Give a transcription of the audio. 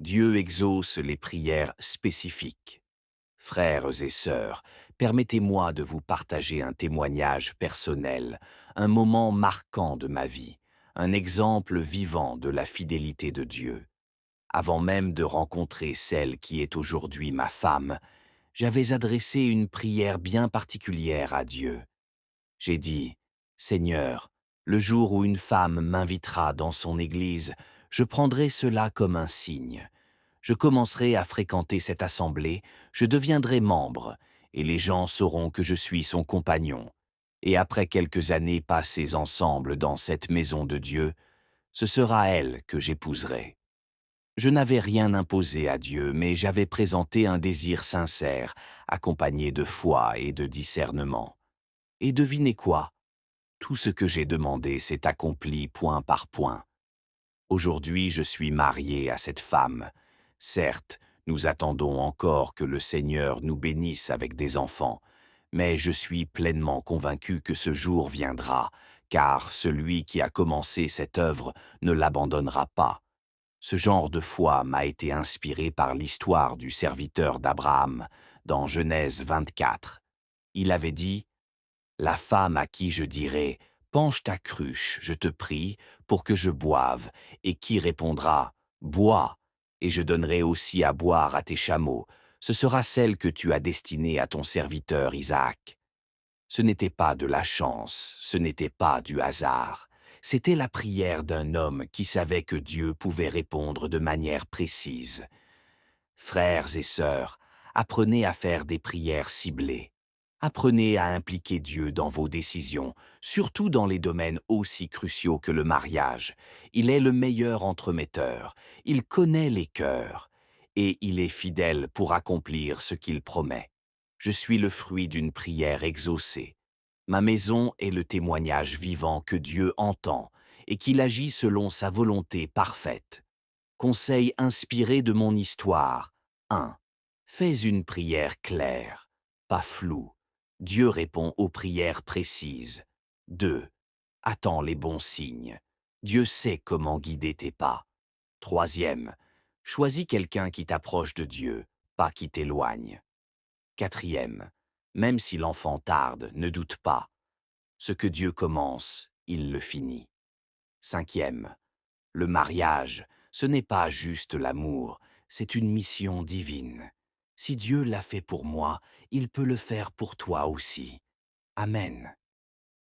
Dieu exauce les prières spécifiques. Frères et sœurs, permettez-moi de vous partager un témoignage personnel, un moment marquant de ma vie, un exemple vivant de la fidélité de Dieu. Avant même de rencontrer celle qui est aujourd'hui ma femme, j'avais adressé une prière bien particulière à Dieu. J'ai dit, Seigneur, le jour où une femme m'invitera dans son église, je prendrai cela comme un signe. Je commencerai à fréquenter cette assemblée, je deviendrai membre, et les gens sauront que je suis son compagnon. Et après quelques années passées ensemble dans cette maison de Dieu, ce sera elle que j'épouserai. Je n'avais rien imposé à Dieu, mais j'avais présenté un désir sincère, accompagné de foi et de discernement. Et devinez quoi? Tout ce que j'ai demandé s'est accompli point par point. Aujourd'hui, je suis marié à cette femme. Certes, nous attendons encore que le Seigneur nous bénisse avec des enfants, mais je suis pleinement convaincu que ce jour viendra, car celui qui a commencé cette œuvre ne l'abandonnera pas. Ce genre de foi m'a été inspiré par l'histoire du serviteur d'Abraham dans Genèse 24. Il avait dit: la femme à qui je dirai, penche ta cruche, je te prie, pour que je boive, et qui répondra, bois, et je donnerai aussi à boire à tes chameaux, ce sera celle que tu as destinée à ton serviteur Isaac. Ce n'était pas de la chance, ce n'était pas du hasard. C'était la prière d'un homme qui savait que Dieu pouvait répondre de manière précise. Frères et sœurs, apprenez à faire des prières ciblées. Apprenez à impliquer Dieu dans vos décisions, surtout dans les domaines aussi cruciaux que le mariage. Il est le meilleur entremetteur, il connaît les cœurs, et il est fidèle pour accomplir ce qu'il promet. Je suis le fruit d'une prière exaucée. Ma maison est le témoignage vivant que Dieu entend et qu'il agit selon sa volonté parfaite. Conseil inspiré de mon histoire. 1. Fais une prière claire, pas floue. Dieu répond aux prières précises. 2. Attends les bons signes. Dieu sait comment guider tes pas. Troisième, choisis quelqu'un qui t'approche de Dieu, pas qui t'éloigne. Quatrième, même si l'enfant tarde, ne doute pas. Ce que Dieu commence, il le finit. Cinquième, le mariage, ce n'est pas juste l'amour, c'est une mission divine. Si Dieu l'a fait pour moi, il peut le faire pour toi aussi. Amen.